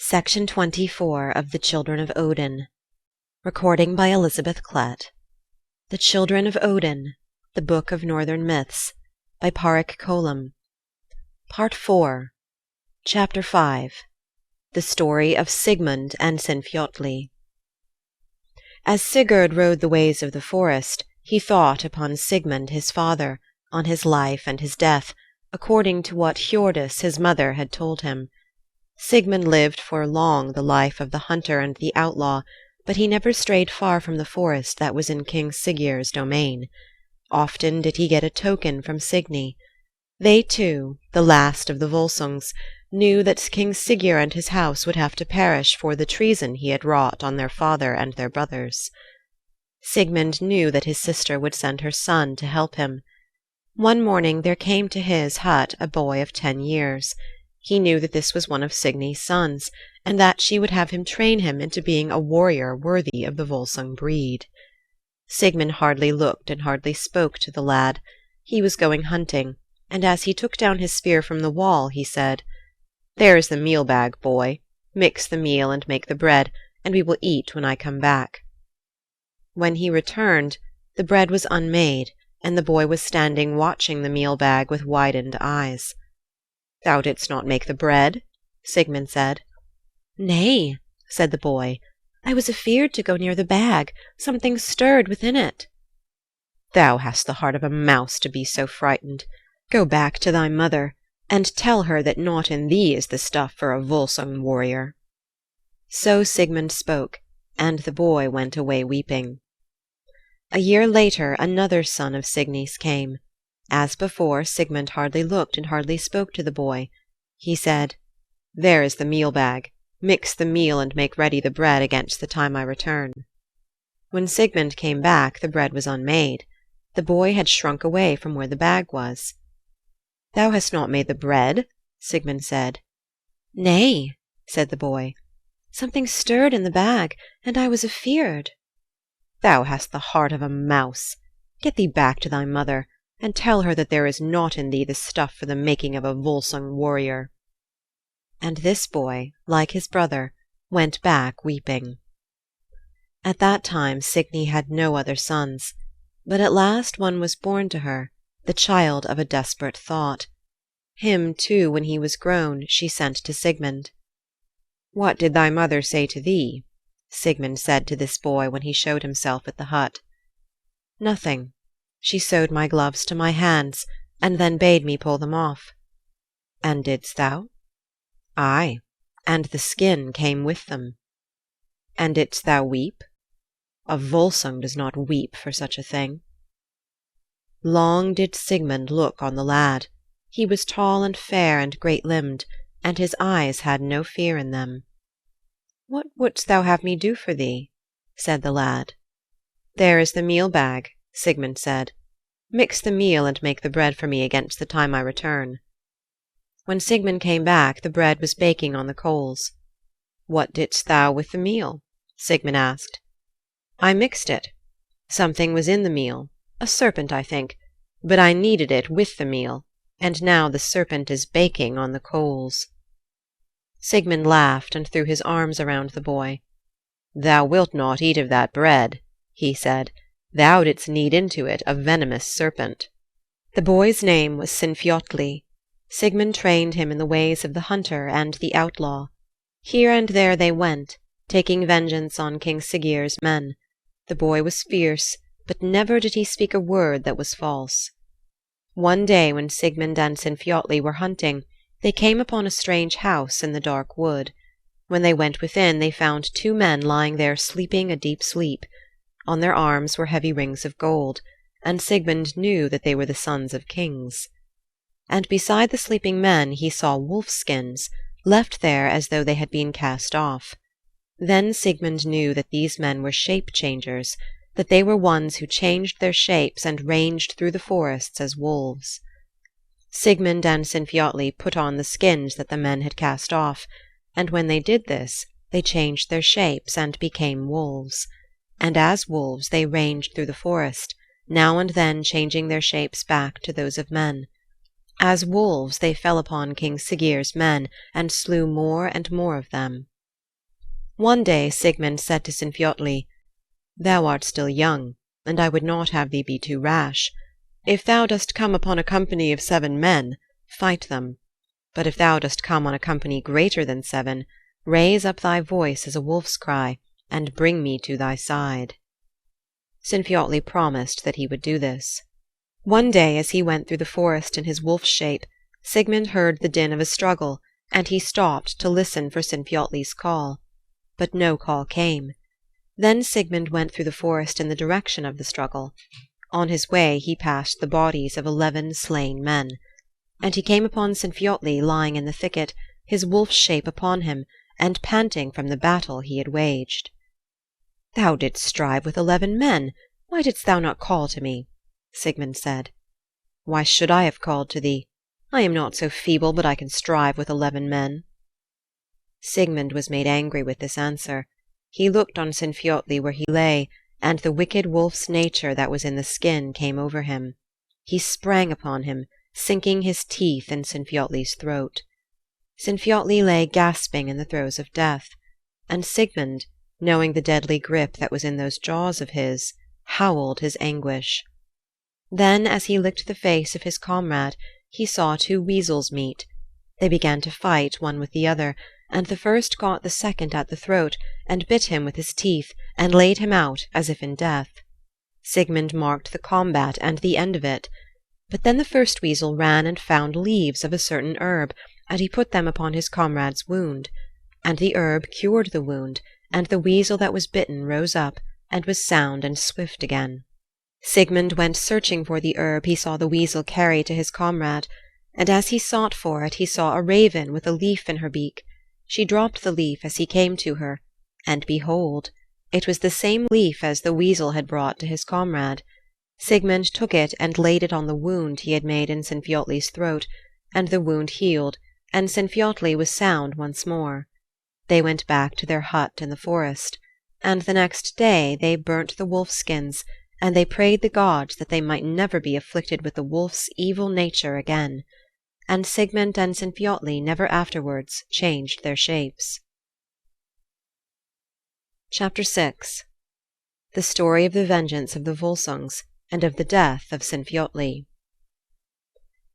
Section 24 of The Children of Odin. Recording by Elizabeth Klett. The Children of Odin, The Book of Northern Myths, by Padraic Colum. Part 4. Chapter 5. The Story of Sigmund and Sinfjotli. As Sigurd rode the ways of the forest, he thought upon Sigmund his father, on his life and his death, according to what Hjordis his mother had told him. Sigmund lived for long the life of the hunter and the outlaw, but he never strayed far from the forest that was in King Siggeir's domain. Often did he get a token from Signy. They two, the last of the Volsungs, knew that King Siggeir and his house would have to perish for the treason he had wrought on their father and their brothers. Sigmund knew that his sister would send her son to help him. One morning there came to his hut a boy of 10 years. He knew that this was one of Signy's sons, and that she would have him train him into being a warrior worthy of the Volsung breed. Sigmund hardly looked and hardly spoke to the lad. He was going hunting, and as he took down his spear from the wall, he said, "There is the meal bag, boy. Mix the meal and make the bread, and we will eat when I come back." When he returned, the bread was unmade, and the boy was standing watching the meal bag with widened eyes. "Thou didst not make the bread?" Sigmund said. "Nay," said the boy, "I was afeard to go near the bag. Something stirred within it." "Thou hast the heart of a mouse to be so frightened. Go back to thy mother, and tell her that not in thee is the stuff for a Volsung warrior." So Sigmund spoke, and the boy went away weeping. A year later another son of Signy's came. As before, Sigmund hardly looked and hardly spoke to the boy. He said, "There is the meal bag. Mix the meal and make ready the bread against the time I return." When Sigmund came back, the bread was unmade. The boy had shrunk away from where the bag was. "Thou hast not made the bread?" Sigmund said. "Nay," said the boy. "Something stirred in the bag, and I was afeard." "Thou hast the heart of a mouse. Get thee back to thy mother, and tell her that there is not in thee the stuff for the making of a Volsung warrior." And this boy, like his brother, went back weeping. At that time Signy had no other sons, but at last one was born to her, the child of a desperate thought. Him, too, when he was grown, she sent to Sigmund. "What did thy mother say to thee?" Sigmund said to this boy when he showed himself at the hut. "Nothing. She sewed my gloves to my hands, and then bade me pull them off." "And didst thou?" "Ay, and the skin came with them." "And didst thou weep?" "A Volsung does not weep for such a thing." Long did Sigmund look on the lad. He was tall and fair and great-limbed, and his eyes had no fear in them. "What wouldst thou have me do for thee?" said the lad. "There is the meal bag," Sigmund said. "Mix the meal and make the bread for me against the time I return." When Sigmund came back, the bread was baking on the coals. "What didst thou with the meal?" Sigmund asked. "I mixed it. Something was in the meal, a serpent, I think, but I kneaded it with the meal, and now the serpent is baking on the coals." Sigmund laughed and threw his arms around the boy. "Thou wilt not eat of that bread," he said. "Thou didst knead into it a venomous serpent." The boy's name was Sinfjotli. Sigmund trained him in the ways of the hunter and the outlaw. Here and there they went, taking vengeance on King Siggeir's men. The boy was fierce, but never did he speak a word that was false. One day when Sigmund and Sinfjotli were hunting, they came upon a strange house in the dark wood. When they went within, they found 2 men lying there sleeping a deep sleep. On their arms were heavy rings of gold, and Sigmund knew that they were the sons of kings. And beside the sleeping men he saw wolf skins, left there as though they had been cast off. Then Sigmund knew that these men were shape-changers, that they were ones who changed their shapes and ranged through the forests as wolves. Sigmund and Sinfjotli put on the skins that the men had cast off, and when they did this, they changed their shapes and became wolves. And as wolves they ranged through the forest, now and then changing their shapes back to those of men. As wolves they fell upon King Siggeir's men and slew more and more of them. One day Sigmund said to Sinfjotli, "Thou art still young, and I would not have thee be too rash. If thou dost come upon a company of 7 men, fight them. But if thou dost come on a company greater than 7, raise up thy voice as a wolf's cry, and bring me to thy side." Sinfjotli promised that he would do this. One day, as he went through the forest in his wolf's shape, Sigmund heard the din of a struggle, and he stopped to listen for Sinfjotli's call. But no call came. Then Sigmund went through the forest in the direction of the struggle. On his way he passed the bodies of 11 slain men. And he came upon Sinfjotli lying in the thicket, his wolf's shape upon him, and panting from the battle he had waged. "Thou didst strive with 11 men. Why didst thou not call to me?" Sigmund said. "Why should I have called to thee? I am not so feeble but I can strive with 11 men." Sigmund was made angry with this answer. He looked on Sinfjotli where he lay, and the wicked wolf's nature that was in the skin came over him. He sprang upon him, sinking his teeth in Sinfjotli's throat. Sinfjotli lay gasping in the throes of death, and Sigmund, knowing the deadly grip that was in those jaws of his, howled his anguish. Then, as he licked the face of his comrade, he saw 2 weasels meet. They began to fight one with the other, and the first caught the second at the throat, and bit him with his teeth, and laid him out as if in death. Sigmund marked the combat and the end of it. But then the first weasel ran and found leaves of a certain herb, and he put them upon his comrade's wound. And the herb cured the wound, and the weasel that was bitten rose up, and was sound and swift again. Sigmund went searching for the herb he saw the weasel carry to his comrade, and as he sought for it he saw a raven with a leaf in her beak. She dropped the leaf as he came to her, and behold, it was the same leaf as the weasel had brought to his comrade. Sigmund took it and laid it on the wound he had made in Sinfjotli's throat, and the wound healed, and Sinfjotli was sound once more. They went back to their hut in the forest, and the next day they burnt the wolf skins, and they prayed the gods that they might never be afflicted with the wolf's evil nature again. And Sigmund and Sinfjotli never afterwards changed their shapes. Chapter 6. The story of the vengeance of the Volsungs, and of the death of Sinfjotli.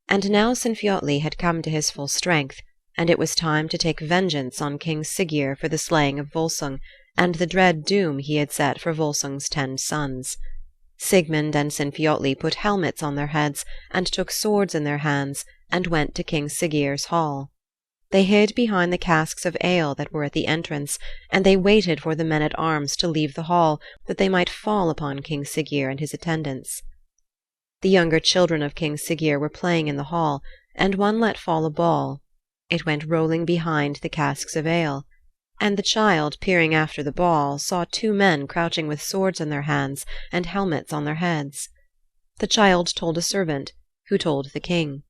And now Sinfjotli had come to his full strength, and it was time to take vengeance on King Siggeir for the slaying of Volsung, and the dread doom he had set for Volsung's 10 sons. Sigmund and Sinfjotli put helmets on their heads, and took swords in their hands, and went to King Siggeir's hall. They hid behind the casks of ale that were at the entrance, and they waited for the men-at-arms to leave the hall, that they might fall upon King Siggeir and his attendants. The younger children of King Siggeir were playing in the hall, and one let fall a ball. It went rolling behind the casks of ale, and the child, peering after the ball, saw 2 men crouching with swords in their hands and helmets on their heads. The child told a servant, who told the king.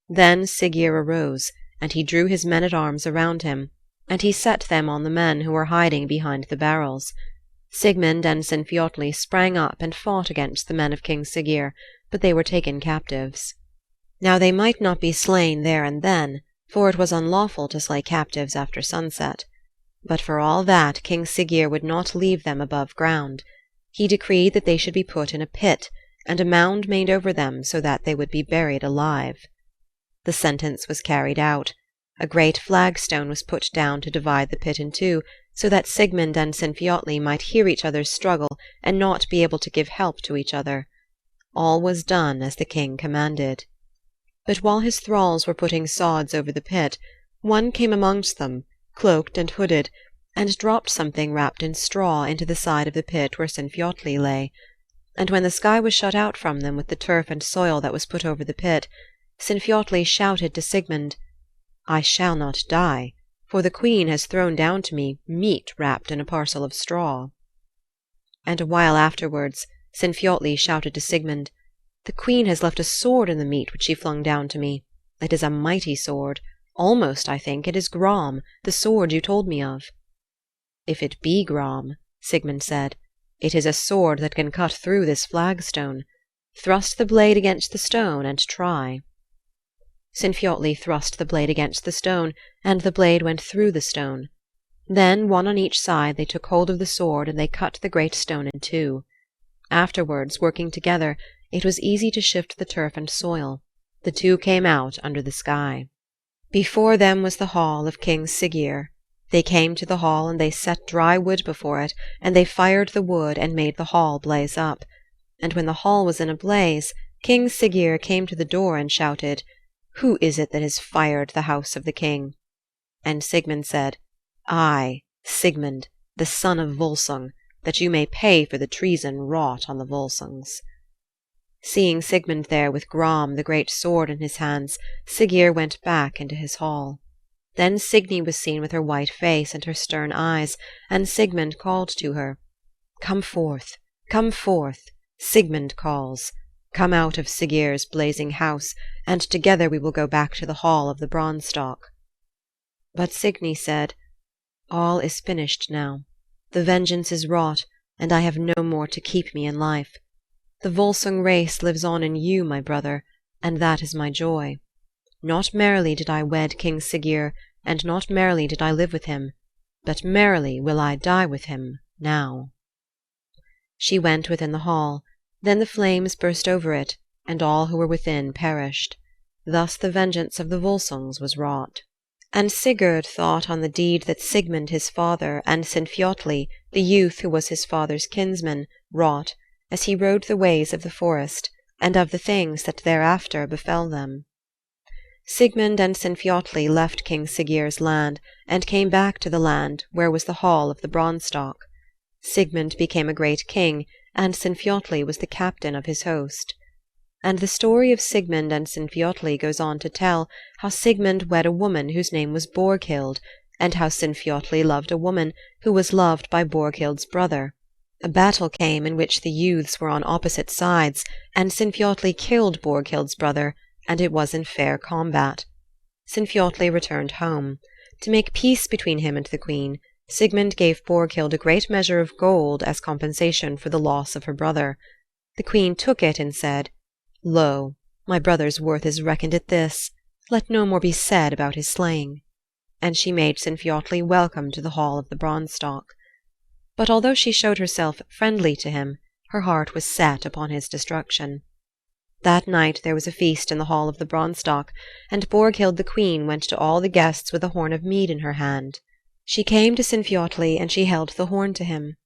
Then Siggeir arose, and he drew his men-at-arms around him, and he set them on the men who were hiding behind the barrels. Sigmund and Sinfjotli sprang up and fought against the men of King Siggeir, but they were taken captives. Now they might not be slain there and then, for it was unlawful to slay captives after sunset. But for all that King Siggeir would not leave them above ground. He decreed that they should be put in a pit, and a mound made over them so that they would be buried alive. The sentence was carried out. A great flagstone was put down to divide the pit in 2, so that Sigmund and Sinfjotli might hear each other's struggle and not be able to give help to each other. All was done as the king commanded. But while his thralls were putting sods over the pit, one came amongst them, cloaked and hooded, and dropped something wrapped in straw into the side of the pit where Sinfjotli lay. And when the sky was shut out from them with the turf and soil that was put over the pit, Sinfjotli shouted to Sigmund, "I shall not die, for the queen has thrown down to me meat wrapped in a parcel of straw." And a while afterwards Sinfjotli shouted to Sigmund, "The queen has left a sword in the meat which she flung down to me. It is a mighty sword. Almost, I think, it is Grom, the sword you told me of." "If it be Grom," Sigmund said, "it is a sword that can cut through this flagstone. Thrust the blade against the stone and try." Sinfjotli thrust the blade against the stone, and the blade went through the stone. Then one on each side they took hold of the sword, and they cut the great stone in two. Afterwards, working together, it was easy to shift the turf and soil. The two came out under the sky. Before them was the hall of King Siggeir. They came to the hall, and they set dry wood before it, and they fired the wood and made the hall blaze up. And when the hall was in a blaze, King Siggeir came to the door and shouted, "Who is it that has fired the house of the king?" And Sigmund said, "I, Sigmund, the son of Volsung, that you may pay for the treason wrought on the Volsungs." Seeing Sigmund there with Gram the great sword in his hands, Siggeir went back into his hall. Then Signy was seen with her white face and her stern eyes, and Sigmund called to her, "Come forth, come forth, Sigmund calls. Come out of Siggeir's blazing house, and together we will go back to the hall of the Branstock." But Signy said, "All is finished now. The vengeance is wrought, and I have no more to keep me in life. The Volsung race lives on in you, my brother, and that is my joy. Not merrily did I wed King Siggeir, and not merrily did I live with him, but merrily will I die with him now." She went within the hall. Then the flames burst over it, and all who were within perished. Thus the vengeance of the Volsungs was wrought. And Sigurd thought on the deed that Sigmund his father, and Sinfiotli, the youth who was his father's kinsman, wrought, as he rode the ways of the forest, and of the things that thereafter befell them. Sigmund and Sinfiotli left King Siggeir's land, and came back to the land where was the hall of the Branstock. Sigmund became a great king, and Sinfiotli was the captain of his host. And the story of Sigmund and Sinfiotli goes on to tell how Sigmund wed a woman whose name was Borghild, and how Sinfiotli loved a woman who was loved by Borghild's brother. A battle came in which the youths were on opposite sides, and Sinfiotli killed Borghild's brother, and it was in fair combat. Sinfiotli returned home. To make peace between him and the queen, Sigmund gave Borghild a great measure of gold as compensation for the loss of her brother. The queen took it and said, "Lo, my brother's worth is reckoned at this. Let no more be said about his slaying." And she made Sinfiotli welcome to the hall of the Branstock. But although she showed herself friendly to him, her heart was set upon his destruction. That night there was a feast in the hall of the Branstock, and Borghild the queen went to all the guests with a horn of mead in her hand. She came to Sinfiotli, and she held the horn to him.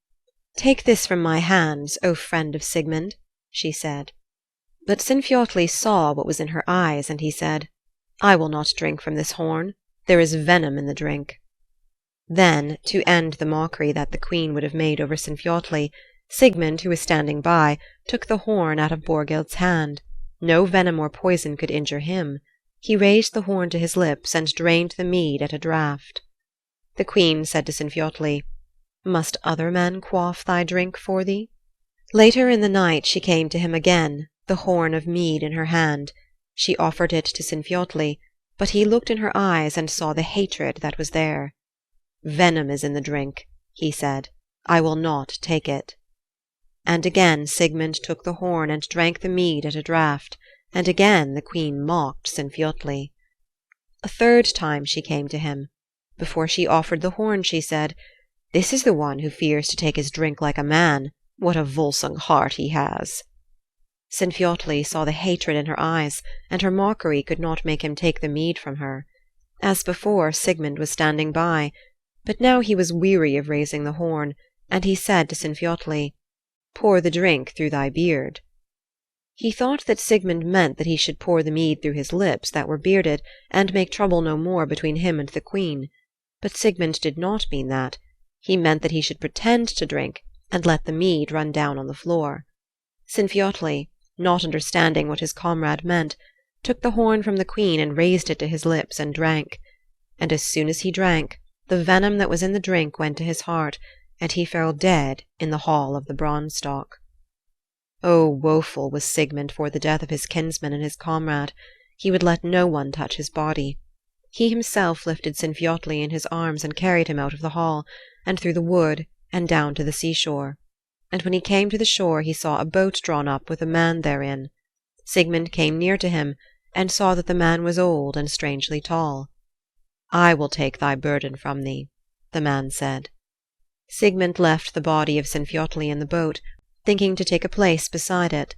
"Take this from my hands, O friend of Sigmund," she said. But Sinfiotli saw what was in her eyes, and he said, "I will not drink from this horn. There is venom in the drink." Then, to end the mockery that the queen would have made over Sinfiotli, Sigmund, who was standing by, took the horn out of Borghild's hand. No venom or poison could injure him. He raised the horn to his lips and drained the mead at a draught. The queen said to Sinfiotli, "Must other men quaff thy drink for thee?" Later in the night she came to him again, the horn of mead in her hand. She offered it to Sinfiotli, but he looked in her eyes and saw the hatred that was there. "Venom is in the drink," he said. "I will not take it." And again Sigmund took the horn and drank the mead at a draught, and again the queen mocked Sinfiotli. A third time she came to him. Before she offered the horn she said, "This is the one who fears to take his drink like a man. What a Volsung heart he has!" Sinfiotli saw the hatred in her eyes, and her mockery could not make him take the mead from her. As before, Sigmund was standing by, but now he was weary of raising the horn, and he said to Sinfiotli, "Pour the drink through thy beard." He thought that Sigmund meant that he should pour the mead through his lips that were bearded, and make trouble no more between him and the queen. But Sigmund did not mean that. He meant that he should pretend to drink, and let the mead run down on the floor. Sinfiotli, not understanding what his comrade meant, took the horn from the queen and raised it to his lips and drank. And as soon as he drank, the venom that was in the drink went to his heart, and he fell dead in the hall of the Branstock. Oh, woeful was Sigmund for the death of his kinsman and his comrade. He would let no one touch his body. He himself lifted Sinfiotli in his arms and carried him out of the hall, and through the wood, and down to the seashore. And when he came to the shore he saw a boat drawn up with a man therein. Sigmund came near to him, and saw that the man was old and strangely tall. "I will take thy burden from thee." the man said. Sigmund left the body of Sinfjotli in the boat, thinking to take a place beside it.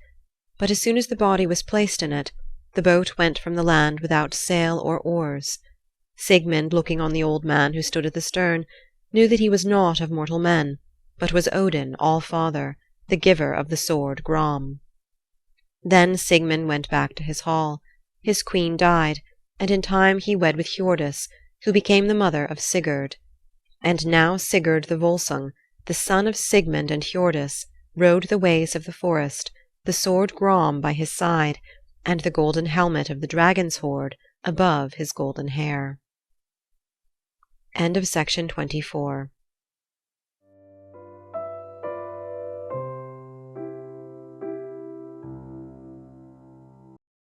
But as soon as the body was placed in it, the boat went from the land without sail or oars. Sigmund, looking on the old man who stood at the stern, knew that he was not of mortal men, but was Odin, All-Father, the giver of the sword Gram. Then Sigmund went back to his hall. His queen died, and in time he wed with Hiordis, who became the mother of Sigurd. And now Sigurd the Volsung, the son of Sigmund and Hiordis, rode the ways of the forest, the sword Gram by his side, and the golden helmet of the dragon's hoard above his golden hair. End of section 24.